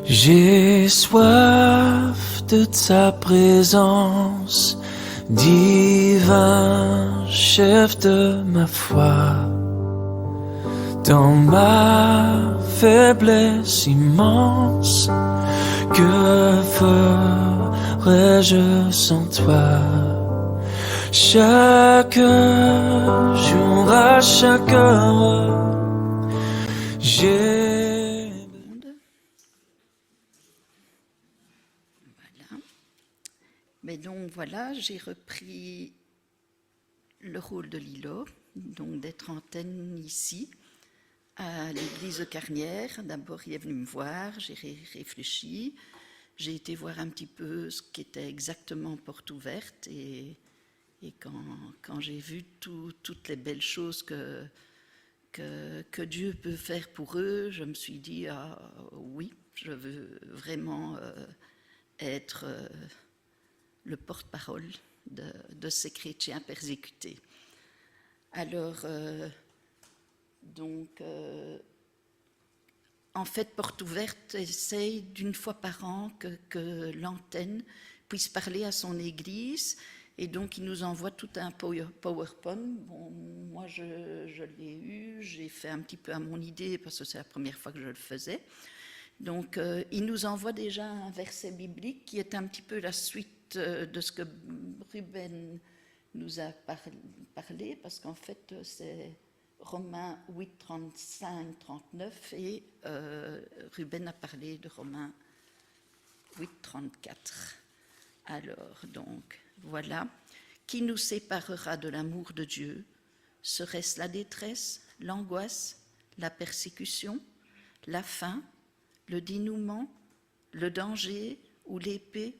J'ai soif de ta présence, divin chef de ma foi. Dans ma faiblesse immense, que ferais-je sans toi? Chaque jour, à chaque heure, j'ai... Voilà. Mais donc voilà, j'ai repris le rôle de Lilo, donc d'être antenne ici, à l'église de Carnières. D'abord, il est venu me voir, j'ai réfléchi, j'ai été voir un petit peu ce qu'était exactement Porte Ouverte, et quand j'ai vu toutes les belles choses que Dieu peut faire pour eux, je me suis dit, ah oui, je veux vraiment être le porte-parole de ces chrétiens persécutés. Alors, en fait, Porte Ouverte essaye d'une fois par an que l'antenne puisse parler à son église, et donc il nous envoie tout un PowerPoint. Bon, moi, je l'ai eu, j'ai fait un petit peu à mon idée parce que c'est la première fois que je le faisais. Donc, il nous envoie déjà un verset biblique qui est un petit peu la suite de ce que Ruben nous a parlé, parce qu'en fait, c'est Romains 8, 35, 39, et Ruben a parlé de Romains 8, 34. Alors, donc, voilà. Qui nous séparera de l'amour de Dieu? Serait-ce la détresse, l'angoisse, la persécution, la faim, le dénouement, le danger ou l'épée?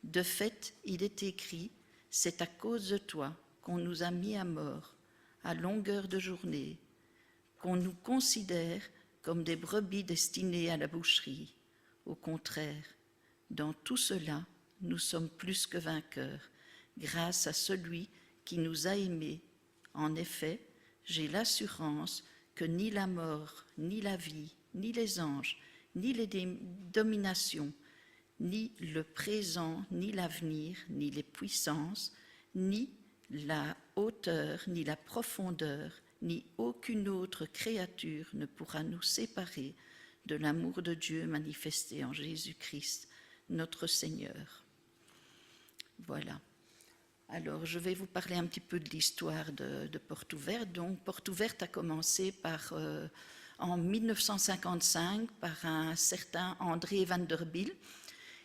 De fait, il est écrit, c'est à cause de toi qu'on nous a mis à mort à longueur de journée, qu'on nous considère comme des brebis destinées à la boucherie. Au contraire, dans tout cela, nous sommes plus que vainqueurs, grâce à celui qui nous a aimés. En effet, j'ai l'assurance que ni la mort, ni la vie, ni les anges, ni les dominations, ni le présent, ni l'avenir, ni les puissances, ni la hauteur, ni la profondeur, ni aucune autre créature ne pourra nous séparer de l'amour de Dieu manifesté en Jésus-Christ, notre Seigneur. Voilà. Alors, je vais vous parler un petit peu de l'histoire de Porte Ouverte. Donc, Porte Ouverte a commencé en 1955 par un certain André Vanderbilt,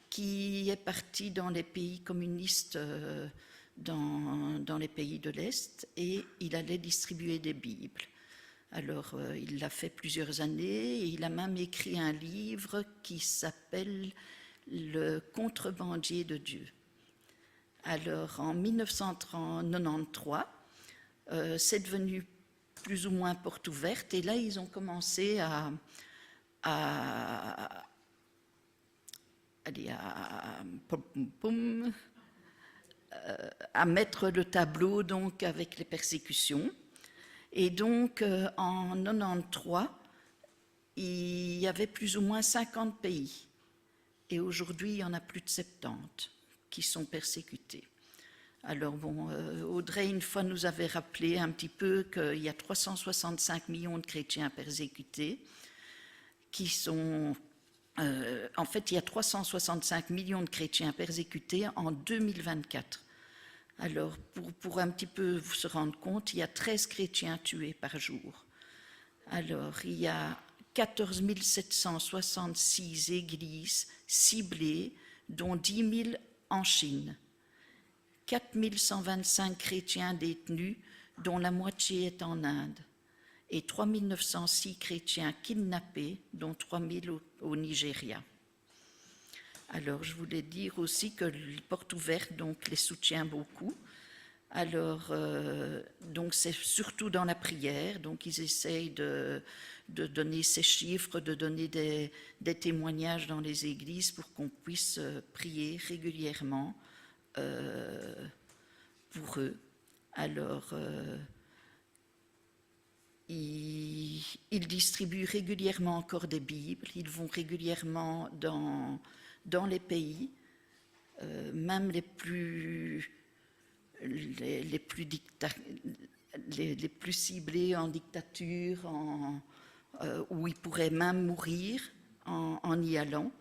qui est parti dans les pays communistes, dans les pays de l'Est, et il allait distribuer des Bibles. Alors, il l'a fait plusieurs années, et il a même écrit un livre qui s'appelle « Le contrebandier de Dieu ». Alors, en 1993, c'est devenu plus ou moins Porte Ouverte, et là, ils ont commencé à mettre le tableau donc avec les persécutions. Et donc en 93, il y avait plus ou moins 50 pays. Et aujourd'hui, il y en a plus de 70 qui sont persécutés. Alors bon, Audrey, une fois, nous avait rappelé un petit peu qu'il y a 365 millions de chrétiens persécutés qui sont... en fait, il y a 365 millions de chrétiens persécutés en 2024. Alors, pour un petit peu vous se rendre compte, il y a 13 chrétiens tués par jour. Alors, il y a 14 766 églises ciblées, dont 10 000 en Chine. 4 125 chrétiens détenus, dont la moitié est en Inde. Et 3 906 chrétiens kidnappés, dont 3 000 au Nigeria. Alors, je voulais dire aussi que Porte Ouverte donc, les soutient beaucoup. Alors, donc c'est surtout dans la prière, donc ils essayent de donner ces chiffres, de donner des témoignages dans les églises pour qu'on puisse prier régulièrement pour eux. Alors, ils distribuent régulièrement encore des Bibles, ils vont régulièrement dans les pays, même les plus ciblés en dictature, où ils pourraient même mourir en y allant.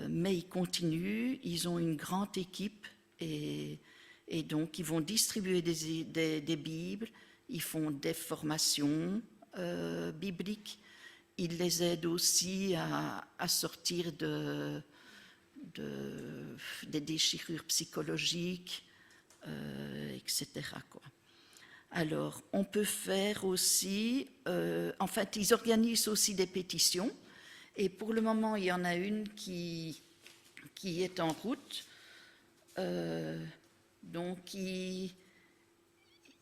Mais ils continuent, ils ont une grande équipe et donc ils vont distribuer des Bibles, ils font des formations bibliques, ils les aident aussi à sortir des déchirures psychologiques, etc., quoi. Alors, on peut faire aussi, en fait, ils organisent aussi des pétitions, et pour le moment, il y en a une qui est en route. Donc, ils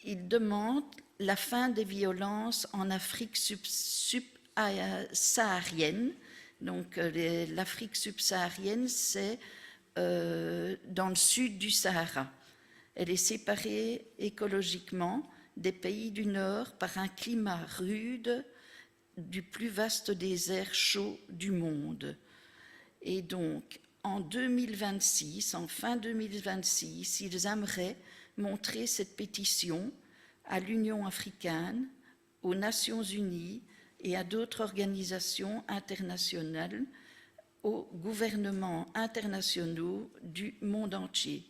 demandent la fin des violences en Afrique subsaharienne. Donc, l'Afrique subsaharienne, c'est dans le sud du Sahara. Elle est séparée écologiquement des pays du Nord par un climat rude du plus vaste désert chaud du monde. Et donc, en 2026, en fin 2026, ils aimeraient montrer cette pétition à l'Union africaine, aux Nations unies et à d'autres organisations internationales, aux gouvernements internationaux du monde entier.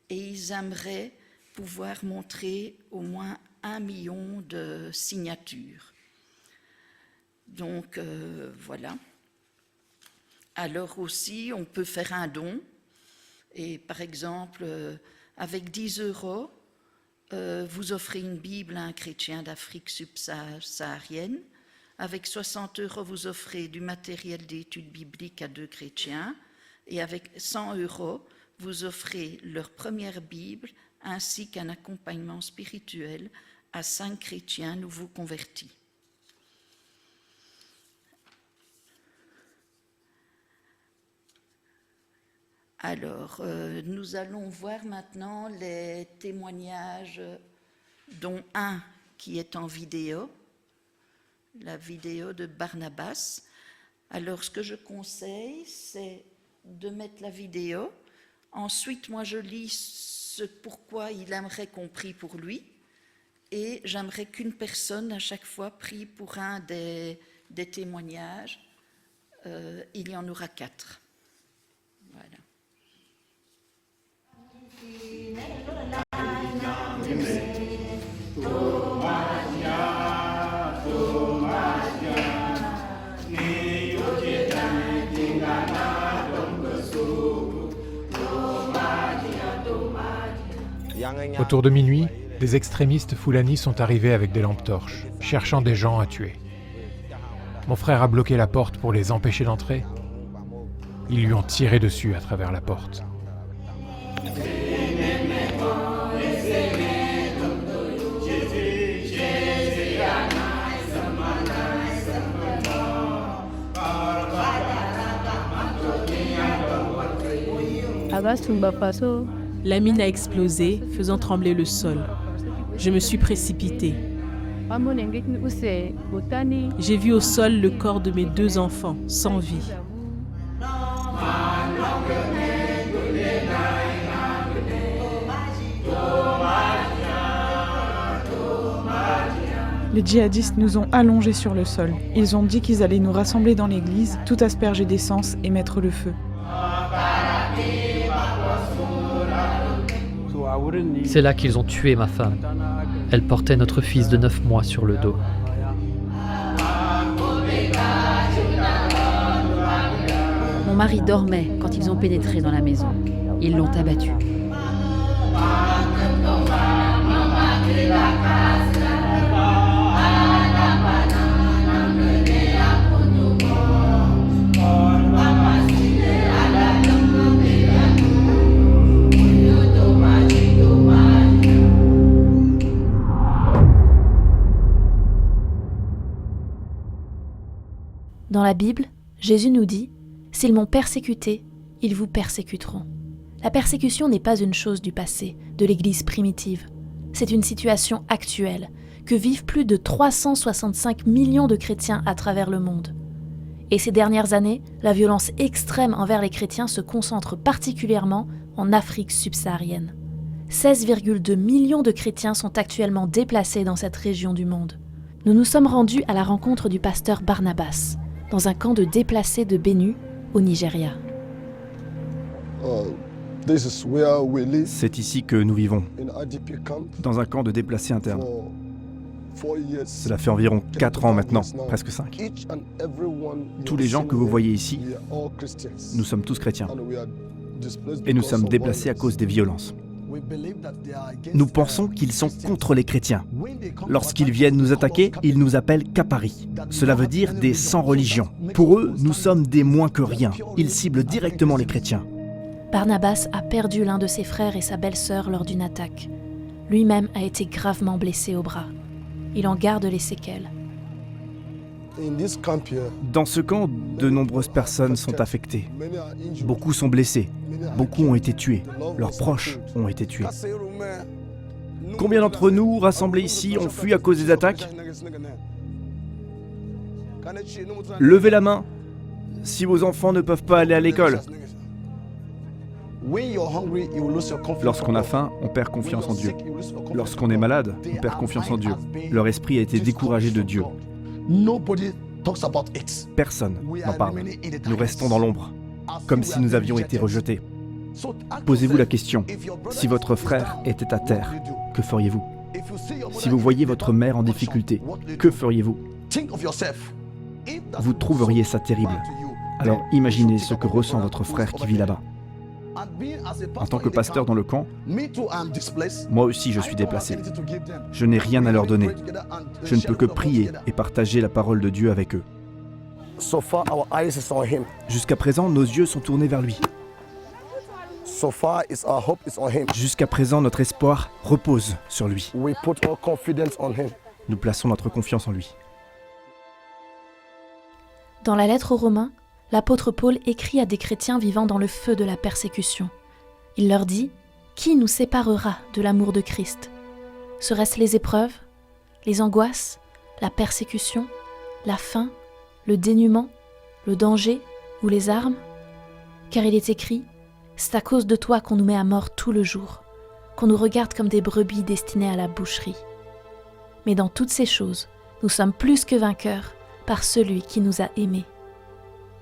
Et ils aimeraient pouvoir montrer au moins 1 million de signatures. Donc, voilà. Alors aussi, on peut faire un don. Et par exemple, avec 10 €, vous offrez une Bible à un chrétien d'Afrique subsaharienne. Avec 60 €, vous offrez du matériel d'études bibliques à 2 chrétiens. Et avec 100 €, vous offrez leur première Bible ainsi qu'un accompagnement spirituel à 5 chrétiens nouveaux convertis. Alors, nous allons voir maintenant les témoignages, dont un qui est en vidéo, la vidéo de Barnabas. Alors, ce que je conseille, c'est de mettre la vidéo. Ensuite, moi, je lis ce pourquoi il aimerait qu'on prie pour lui. Et j'aimerais qu'une personne, à chaque fois, prie pour un des témoignages. Il y en aura 4. Voilà. Autour de minuit, des extrémistes Fulani sont arrivés avec des lampes torches, cherchant des gens à tuer. Mon frère a bloqué la porte pour les empêcher d'entrer. Ils lui ont tiré dessus à travers la porte. La mine a explosé, faisant trembler le sol. Je me suis précipitée. J'ai vu au sol le corps de mes 2 enfants, sans vie. Les djihadistes nous ont allongés sur le sol. Ils ont dit qu'ils allaient nous rassembler dans l'église, tout asperger d'essence et mettre le feu. C'est là qu'ils ont tué ma femme. Elle portait notre fils de 9 mois sur le dos. Mon mari dormait quand ils ont pénétré dans la maison. Ils l'ont abattu. Dans la Bible, Jésus nous dit « S'ils m'ont persécuté, ils vous persécuteront ». La persécution n'est pas une chose du passé, de l'Église primitive. C'est une situation actuelle que vivent plus de 365 millions de chrétiens à travers le monde. Et ces dernières années, la violence extrême envers les chrétiens se concentre particulièrement en Afrique subsaharienne. 16,2 millions de chrétiens sont actuellement déplacés dans cette région du monde. Nous nous sommes rendus à la rencontre du pasteur Barnabas, dans un camp de déplacés de Benue, au Nigeria. C'est ici que nous vivons, dans un camp de déplacés internes. Cela fait environ 4 ans maintenant, presque 5. Tous les gens que vous voyez ici, nous sommes tous chrétiens. Et nous sommes déplacés à cause des violences. Nous pensons qu'ils sont contre les chrétiens. Lorsqu'ils viennent nous attaquer, ils nous appellent Kapari. Cela veut dire des sans religion. Pour eux, nous sommes des moins que rien. Ils ciblent directement les chrétiens. Barnabas a perdu l'un de ses frères et sa belle-sœur lors d'une attaque. Lui-même a été gravement blessé au bras. Il en garde les séquelles. Dans ce camp, de nombreuses personnes sont affectées. Beaucoup sont blessés. Beaucoup ont été tués. Leurs proches ont été tués. Combien d'entre nous, rassemblés ici, ont fui à cause des attaques? Levez la main si vos enfants ne peuvent pas aller à l'école. Lorsqu'on a faim, on perd confiance en Dieu. Lorsqu'on est malade, on perd confiance en Dieu. Leur esprit a été découragé de Dieu. Personne n'en parle. Nous restons dans l'ombre, comme si nous avions été rejetés. Posez-vous la question, si votre frère était à terre, que feriez-vous? Si vous voyez votre mère en difficulté, que feriez-vous? Vous trouveriez ça terrible. Alors imaginez ce que ressent votre frère qui vit là-bas. En tant que pasteur dans le camp, moi aussi je suis déplacé. Je n'ai rien à leur donner. Je ne peux que prier et partager la parole de Dieu avec eux. Jusqu'à présent, nos yeux sont tournés vers lui. Jusqu'à présent, notre espoir repose sur lui. Nous plaçons notre confiance en lui. Dans la lettre aux Romains, l'apôtre Paul écrit à des chrétiens vivant dans le feu de la persécution. Il leur dit « Qui nous séparera de l'amour de Christ ? Serait-ce les épreuves, les angoisses, la persécution, la faim, le dénuement, le danger ou les armes ? Car il est écrit « C'est à cause de toi qu'on nous met à mort tout le jour, qu'on nous regarde comme des brebis destinées à la boucherie. Mais dans toutes ces choses, nous sommes plus que vainqueurs par celui qui nous a aimés.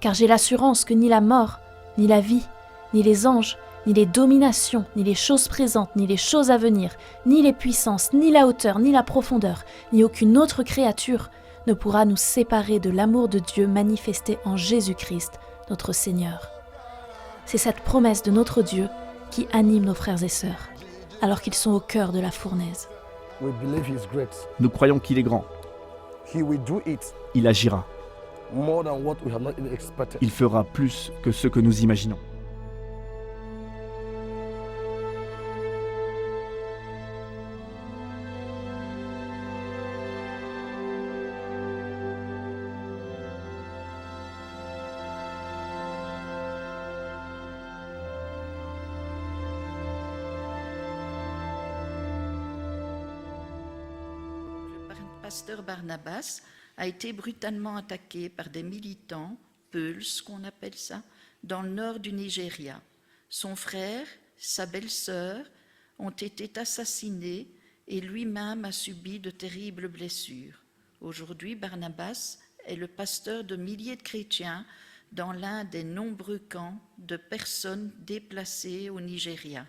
Car j'ai l'assurance que ni la mort, ni la vie, ni les anges, ni les dominations, ni les choses présentes, ni les choses à venir, ni les puissances, ni la hauteur, ni la profondeur, ni aucune autre créature ne pourra nous séparer de l'amour de Dieu manifesté en Jésus-Christ, notre Seigneur. » C'est cette promesse de notre Dieu qui anime nos frères et sœurs, alors qu'ils sont au cœur de la fournaise. Nous croyons qu'il est grand. Il agira. Il fera plus que ce que nous imaginons. Le pasteur Barnabas a été brutalement attaqué par des militants, Peuls, qu'on appelle ça, dans le nord du Nigeria. Son frère, sa belle-sœur ont été assassinés et lui-même a subi de terribles blessures. Aujourd'hui, Barnabas est le pasteur de milliers de chrétiens dans l'un des nombreux camps de personnes déplacées au Nigeria.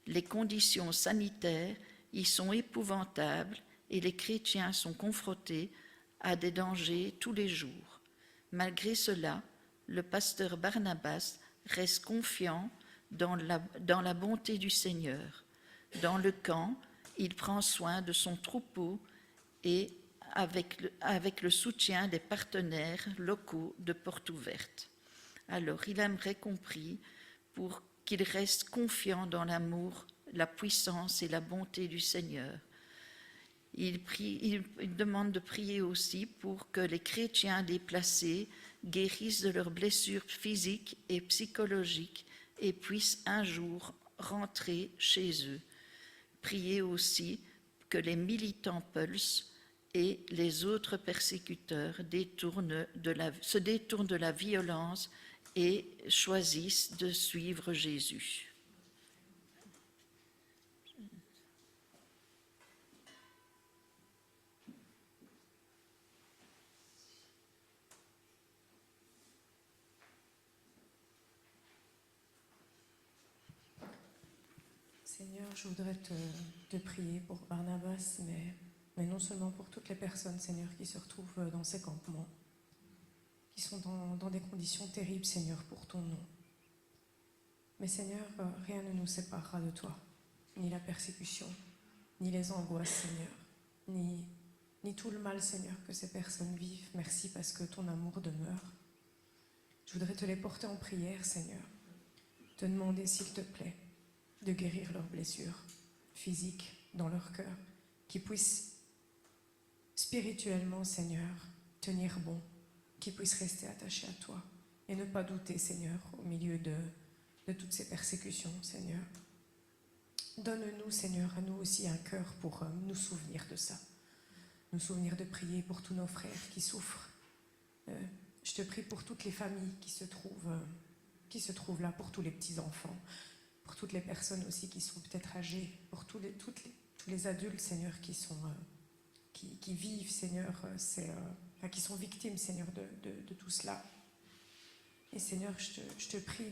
Les conditions sanitaires y sont épouvantables et les chrétiens sont confrontés à des dangers tous les jours. Malgré cela, le pasteur Barnabas reste confiant dans la bonté du Seigneur. Dans le camp, il prend soin de son troupeau et avec le soutien des partenaires locaux de Porte Ouverte. Alors, il aimerait qu'on prie pour qu'il reste confiant dans l'amour, la puissance et la bonté du Seigneur. Il demande de prier aussi pour que les chrétiens déplacés guérissent de leurs blessures physiques et psychologiques et puissent un jour rentrer chez eux. Priez aussi que les militants Pulse et les autres persécuteurs se détournent de la violence et choisissent de suivre Jésus. Seigneur, je voudrais te prier pour Barnabas, mais non seulement pour toutes les personnes, Seigneur, qui se retrouvent dans ces campements, qui sont dans des conditions terribles, Seigneur, pour ton nom. Mais Seigneur, rien ne nous séparera de toi, ni la persécution, ni les angoisses, Seigneur, ni tout le mal, Seigneur, que ces personnes vivent. Merci parce que ton amour demeure. Je voudrais te les porter en prière, Seigneur, te demander, s'il te plaît, de guérir leurs blessures physiques dans leur cœur, qu'ils puissent spirituellement, Seigneur, tenir bon, qu'ils puissent rester attachés à toi et ne pas douter, Seigneur, au milieu de toutes ces persécutions, Seigneur. Donne-nous, Seigneur, à nous aussi un cœur pour nous souvenir de ça, nous souvenir de prier pour tous nos frères qui souffrent. Je te prie pour toutes les familles qui se trouvent là, pour tous les petits-enfants, pour toutes les personnes aussi qui sont peut-être âgées, pour tous les adultes, Seigneur, qui vivent, Seigneur, qui sont victimes, Seigneur, de tout cela. Et Seigneur, je te prie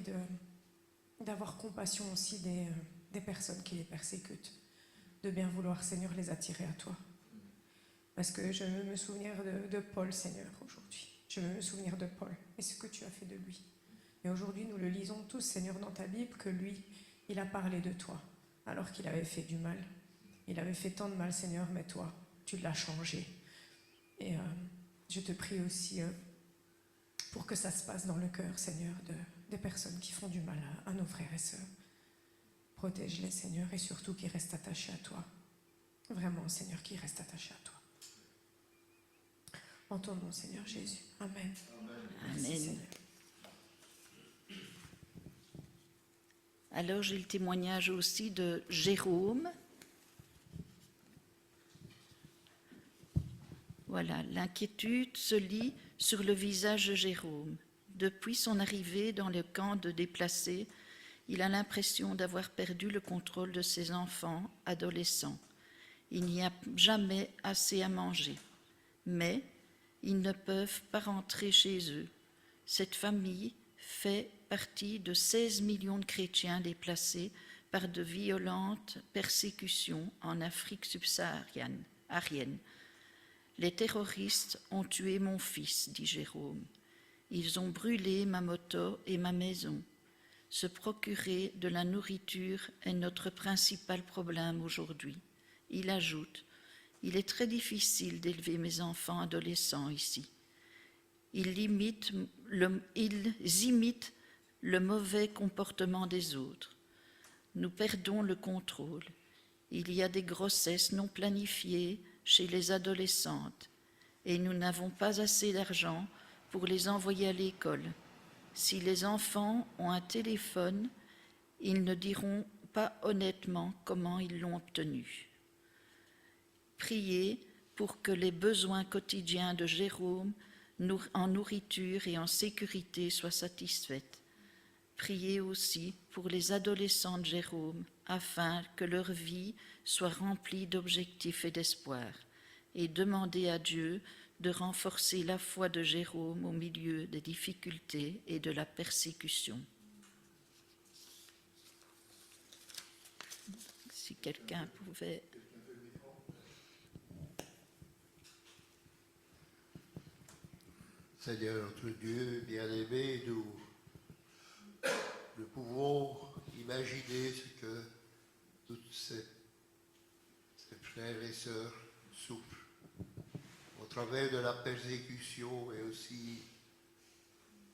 d'avoir compassion aussi des personnes qui les persécutent, de bien vouloir, Seigneur, les attirer à toi. Parce que je veux me souvenir de Paul, Seigneur, aujourd'hui. Je veux me souvenir de Paul et ce que tu as fait de lui. Et aujourd'hui, nous le lisons tous, Seigneur, dans ta Bible, que lui, il a parlé de toi, alors qu'il avait fait du mal. Il avait fait tant de mal, Seigneur, mais toi, tu l'as changé. Et je te prie aussi pour que ça se passe dans le cœur, Seigneur, des personnes qui font du mal à nos frères et sœurs. Protège-les, Seigneur, et surtout qu'ils restent attachés à toi. Vraiment, Seigneur, qu'ils restent attachés à toi. En ton nom, Seigneur Jésus. Amen. Amen. Merci, Seigneur. Alors j'ai le témoignage aussi de Jérôme. Voilà, l'inquiétude se lit sur le visage de Jérôme. Depuis son arrivée dans le camp de déplacés, il a l'impression d'avoir perdu le contrôle de ses enfants, adolescents. Il n'y a jamais assez à manger, mais ils ne peuvent pas rentrer chez eux. Cette famille fait partie de 16 millions de chrétiens déplacés par de violentes persécutions en Afrique subsaharienne. Les terroristes ont tué mon fils, dit Jérôme. Ils ont brûlé ma moto et ma maison. Se procurer de la nourriture est notre principal problème aujourd'hui. Il ajoute, il est très difficile d'élever mes enfants adolescents ici. Ils imitent le mauvais comportement des autres. Nous perdons le contrôle. Il y a des grossesses non planifiées chez les adolescentes et nous n'avons pas assez d'argent pour les envoyer à l'école. Si les enfants ont un téléphone, ils ne diront pas honnêtement comment ils l'ont obtenu. Priez pour que les besoins quotidiens de Jérôme en nourriture et en sécurité soient satisfaits. Priez aussi pour les adolescents de Jérôme afin que leur vie soit remplie d'objectifs et d'espoir. Et demandez à Dieu de renforcer la foi de Jérôme au milieu des difficultés et de la persécution. Si quelqu'un pouvait... Seigneur notre Dieu, bien-aimé, nous pouvons imaginer ce que toutes ces frères et sœurs souffrent au travers de la persécution et aussi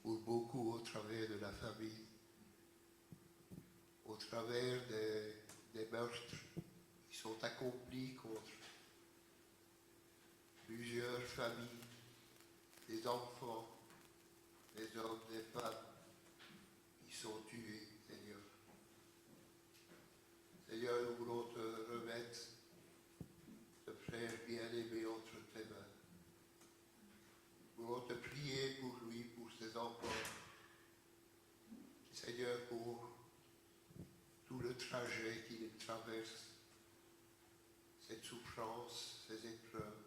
pour beaucoup au travers de la famille, au travers des meurtres qui sont accomplis contre plusieurs familles, des enfants, des hommes, des femmes qui sont tués, Seigneur. Seigneur, nous voulons te remettre traversent cette souffrance, ces épreuves,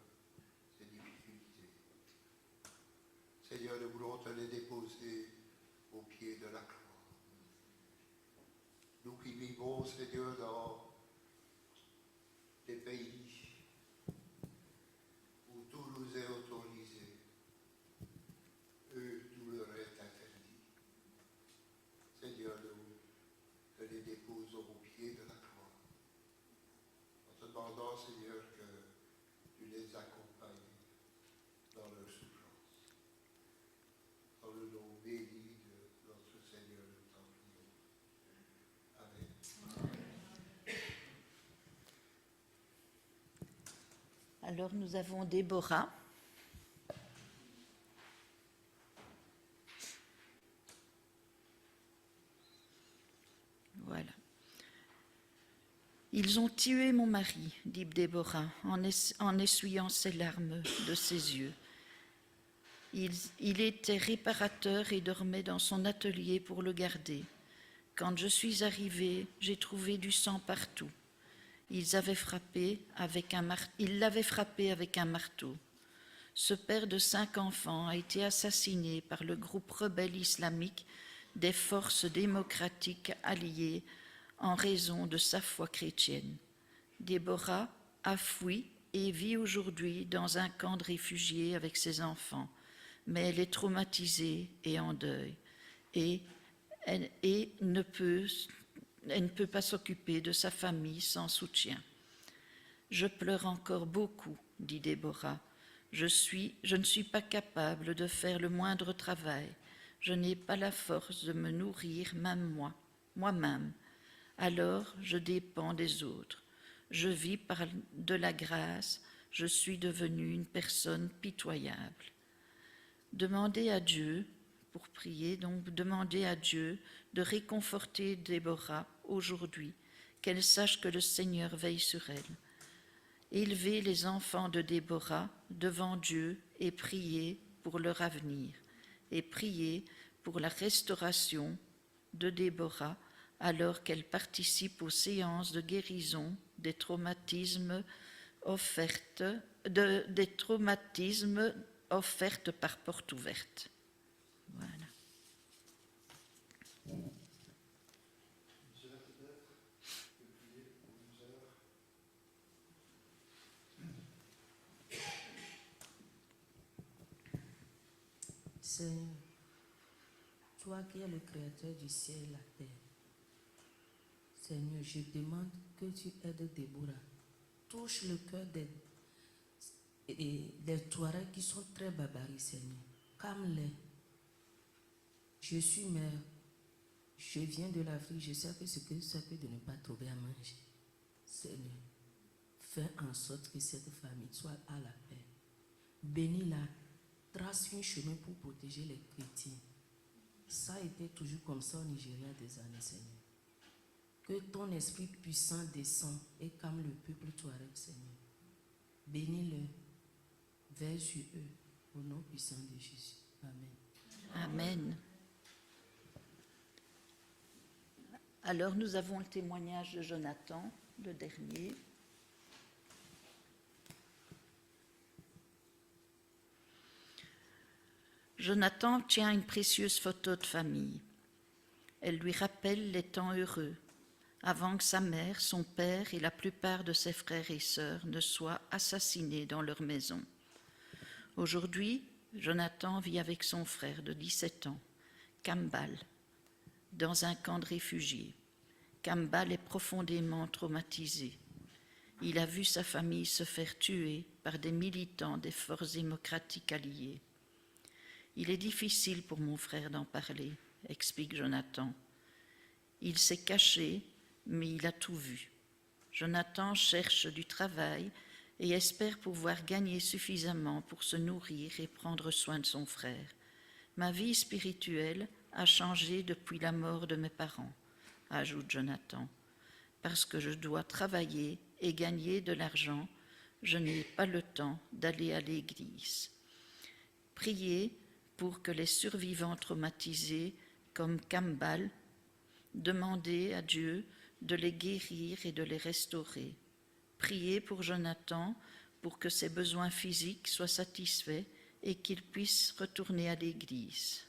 ces difficultés. Seigneur, nous voulons te les déposer au pied de la croix. Nous qui vivons, Seigneur, dans des pays où tout nous est autorisé, eux, tout leur est interdit. Seigneur, nous te les déposons au pied de la croix, en te demandant, Seigneur, que tu les accompagnes dans leur souffrance. Dans le nom béni de notre Seigneur, nous t'en prions. Amen. Alors nous avons Déborah. Voilà. Ils ont tué mon mari, dit Déborah, en essuyant ses larmes de ses yeux. Il était réparateur et dormait dans son atelier pour le garder. Quand je suis arrivée, j'ai trouvé du sang partout. Ils l'avaient frappé avec un marteau. Ce père de 5 enfants a été assassiné par le groupe rebelle islamique des forces démocratiques alliées en raison de sa foi chrétienne. Déborah a fui et vit aujourd'hui dans un camp de réfugiés avec ses enfants, mais elle est traumatisée et en deuil, et elle ne peut pas s'occuper de sa famille sans soutien. Je pleure encore beaucoup, dit Déborah. Je ne suis pas capable de faire le moindre travail. Je n'ai pas la force de me nourrir même moi-même. Alors je dépends des autres. Je vis par de la grâce. Je suis devenue une personne pitoyable. Demandez à Dieu, pour prier, donc demandez à Dieu de réconforter Déborah aujourd'hui, qu'elle sache que le Seigneur veille sur elle. Élevez les enfants de Déborah devant Dieu et priez pour leur avenir, et priez pour la restauration de Déborah alors qu'elle participe aux séances de guérison des traumatismes offertes par Porte Ouverte. Voilà. Seigneur, toi qui es le créateur du ciel et la terre, Seigneur, je demande que tu aides Déborah. Touche le cœur des Touaregs qui sont très barbares, Seigneur. Calme-les. Je suis mère. Je viens de l'Afrique. Je sais que ce que ça peut de ne pas trouver à manger. Seigneur, fais en sorte que cette famille soit à la paix. Bénis-la. Trace un chemin pour protéger les chrétiens. Ça a été toujours comme ça au Nigeria des années, Seigneur. Que ton esprit puissant descende et calme le peuple Touareg, Seigneur. Bénis-le, veille sur eux, au nom puissant de Jésus. Amen. Amen. Alors nous avons le témoignage de Jonathan, le dernier. Jonathan tient une précieuse photo de famille. Elle lui rappelle les temps heureux, avant que sa mère, son père et la plupart de ses frères et sœurs ne soient assassinés dans leur maison. Aujourd'hui, Jonathan vit avec son frère de 17 ans, Kambal, dans un camp de réfugiés. Kambal est profondément traumatisé. Il a vu sa famille se faire tuer par des militants des forces démocratiques alliées. Il est difficile pour mon frère d'en parler, explique Jonathan. Il s'est caché, mais il a tout vu. Jonathan cherche du travail et espère pouvoir gagner suffisamment pour se nourrir et prendre soin de son frère. Ma vie spirituelle a changé depuis la mort de mes parents, ajoute Jonathan. Parce que je dois travailler et gagner de l'argent, je n'ai pas le temps d'aller à l'église. Priez pour que les survivants traumatisés, comme Kambal, demandez à Dieu de les guérir et de les restaurer. Priez pour Jonathan pour que ses besoins physiques soient satisfaits et qu'il puisse retourner à l'église.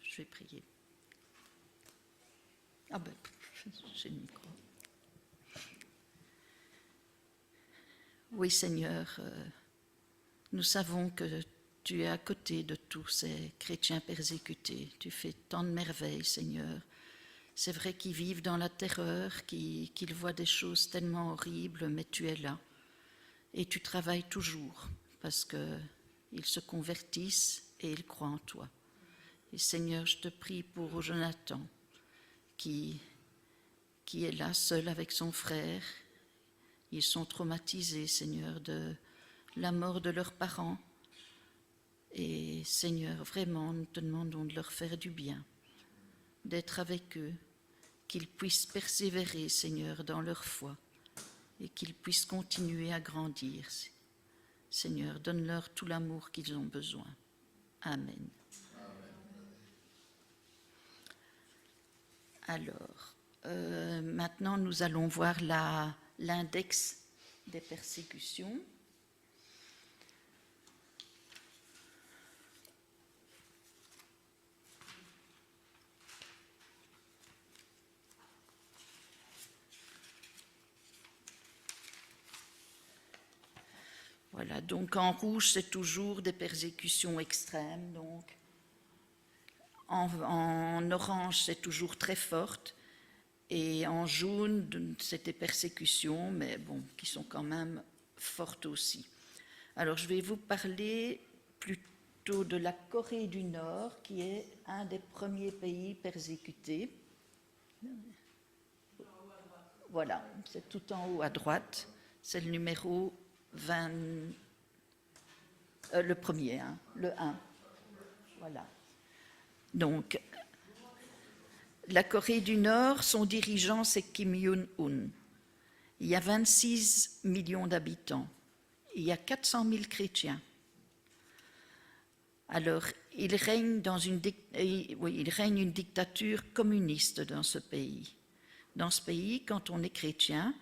Je vais prier. Ah ben, j'ai le micro. Oui, Seigneur, nous savons que tu es à côté de tous ces chrétiens persécutés. Tu fais tant de merveilles, Seigneur. C'est vrai qu'ils vivent dans la terreur, qu'ils voient des choses tellement horribles, mais tu es là. Et tu travailles toujours, parce qu'ils se convertissent et ils croient en toi. Et Seigneur, je te prie pour Jonathan, qui est là seul avec son frère. Ils sont traumatisés, Seigneur, de la mort de leurs parents. Et Seigneur, vraiment, nous te demandons de leur faire du bien, d'être avec eux, qu'ils puissent persévérer, Seigneur, dans leur foi et qu'ils puissent continuer à grandir. Seigneur, donne-leur tout l'amour qu'ils ont besoin. Amen. Alors, maintenant, nous allons voir l'index des persécutions. Voilà, donc en rouge, c'est toujours des persécutions extrêmes, donc en orange, c'est toujours très forte, et en jaune, c'est des persécutions, mais bon, qui sont quand même fortes aussi. Alors, je vais vous parler plutôt de la Corée du Nord, qui est un des premiers pays persécutés. Voilà, c'est tout en haut à droite, c'est le numéro 20, le premier, hein, le 1. Voilà. Donc, la Corée du Nord, son dirigeant, c'est Kim Jong-un. Il y a 26 millions d'habitants. Il y a 400 000 chrétiens. Alors, il règne une dictature communiste dans ce pays. Dans ce pays, quand on est chrétien,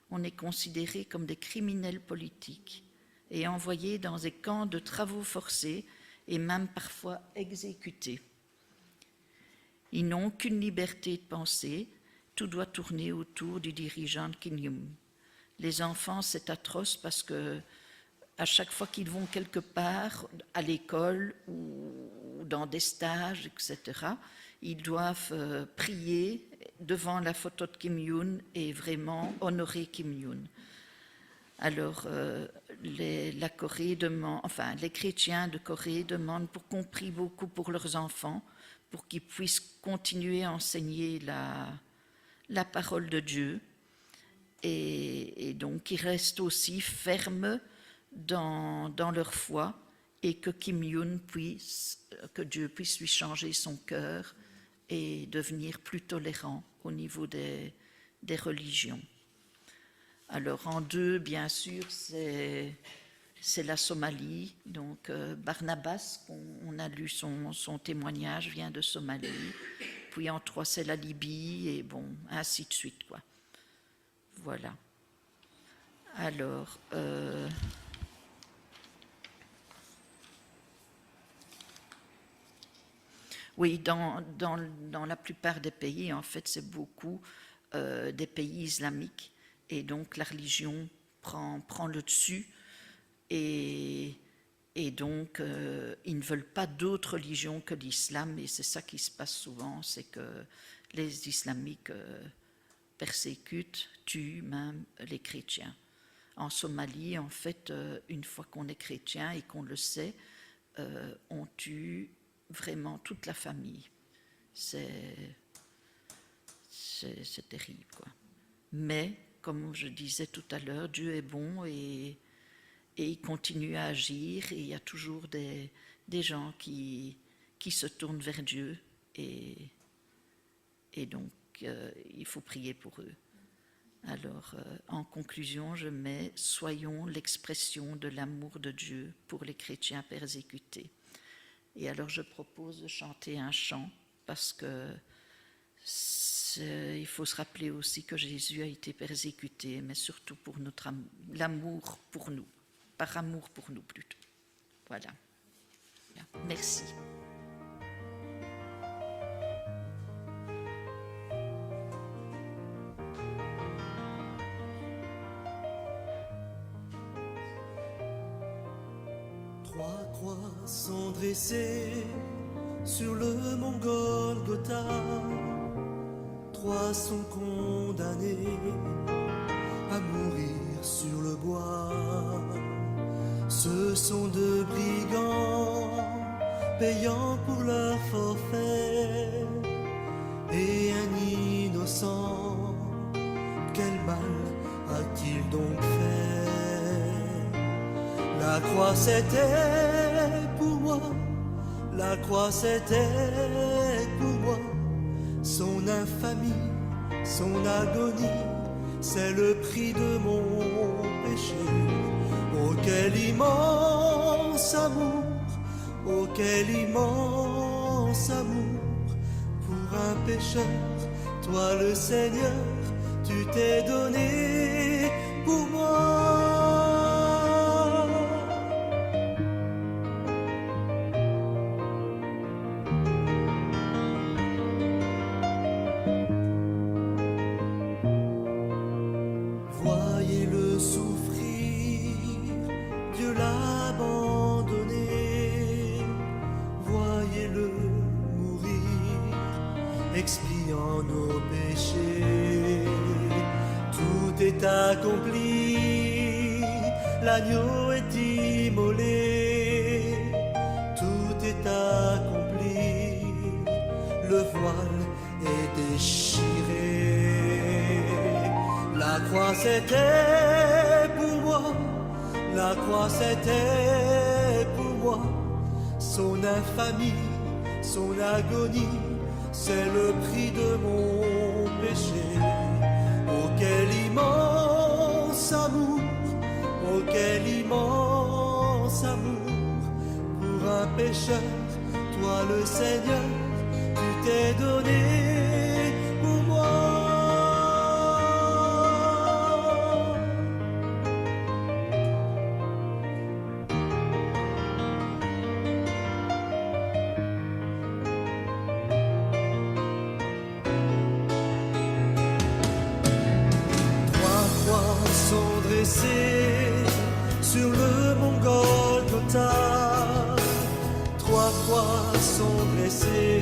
on est considéré comme des criminels politiques et envoyé dans des camps de travaux forcés et même parfois exécutés. Ils n'ont aucune liberté de penser, tout doit tourner autour du dirigeant Kim Jong. Les enfants, c'est atroce parce que à chaque fois qu'ils vont quelque part, à l'école ou dans des stages, etc., ils doivent prier devant la photo de Kim Jong et vraiment honorer Kim Jong. Alors, les chrétiens de Corée demandent qu'on prie beaucoup pour leurs enfants, pour qu'ils puissent continuer à enseigner la parole de Dieu. Et donc, ils restent aussi fermes dans leur foi et que Kim Jong que Dieu puisse lui changer son cœur et devenir plus tolérant au niveau des religions. Alors en deux, bien sûr, c'est la Somalie. Donc Barnabas, on a lu son témoignage, vient de Somalie. Puis en trois, c'est la Libye et bon, ainsi de suite, quoi. Voilà. Alors, oui, dans la plupart des pays, en fait, c'est beaucoup des pays islamiques. Et donc, la religion prend le dessus. Et donc, ils ne veulent pas d'autre religion que l'islam. Et c'est ça qui se passe souvent, c'est que les islamiques persécutent, tuent même les chrétiens. En Somalie, en fait, une fois qu'on est chrétien et qu'on le sait, on tue vraiment toute la famille. C'est terrible, quoi. Mais, comme je disais tout à l'heure, Dieu est bon et il continue à agir et il y a toujours des gens qui se tournent vers Dieu et donc il faut prier pour eux. Alors, en conclusion, je mets « Soyons l'expression de l'amour de Dieu pour les chrétiens persécutés ». Et alors, je propose de chanter un chant, parce que il faut se rappeler aussi que Jésus a été persécuté, mais surtout pour l'amour pour nous, par amour pour nous plutôt. Voilà. Merci. Trois croix sont dressées sur le mont Golgotha. Trois sont condamnés à mourir sur le bois. Ce sont deux brigands payant pour leur forfait, et un innocent, quel mal a-t-il donc fait? La croix c'était pour moi, la croix c'était pour moi. Son infamie, son agonie, c'est le prix de mon péché. Oh quel immense amour, oh quel immense amour. Pour un pécheur, toi le Seigneur, tu t'es donné pour moi. Voyez-le souffrir, Dieu l'a abandonné. Voyez-le mourir, expiant nos péchés. Tout est accompli, l'agneau est immolé. Tout est accompli, le voile est déchiré. La croix c'était pour moi, la croix c'était pour moi. Son infamie, son agonie, c'est le prix de mon péché. Oh quel immense amour, oh quel immense amour. Pour un pécheur, toi le Seigneur, tu t'es donné pour moi. Sur le mont Golgotha, trois croix sont dressées,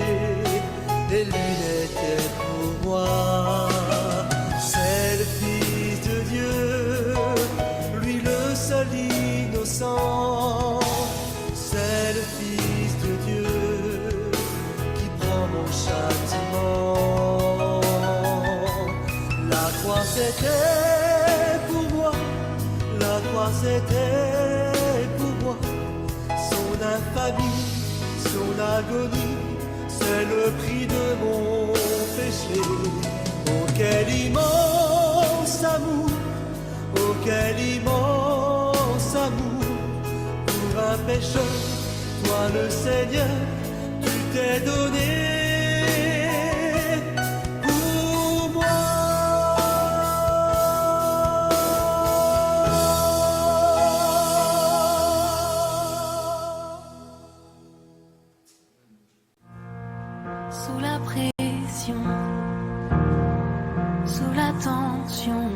et l'une était pour moi. C'est le Fils de Dieu, lui le seul innocent. C'est le Fils de Dieu qui prend mon châtiment. La croix c'était pour moi, la croix c'était pour moi. Son infamie, son agonie, c'est le prix de mon péché. Oh quel immense amour, oh quel immense amour. Pour un pécheur, toi le Seigneur, tu t'es donné. Sous la pression, sous la tension,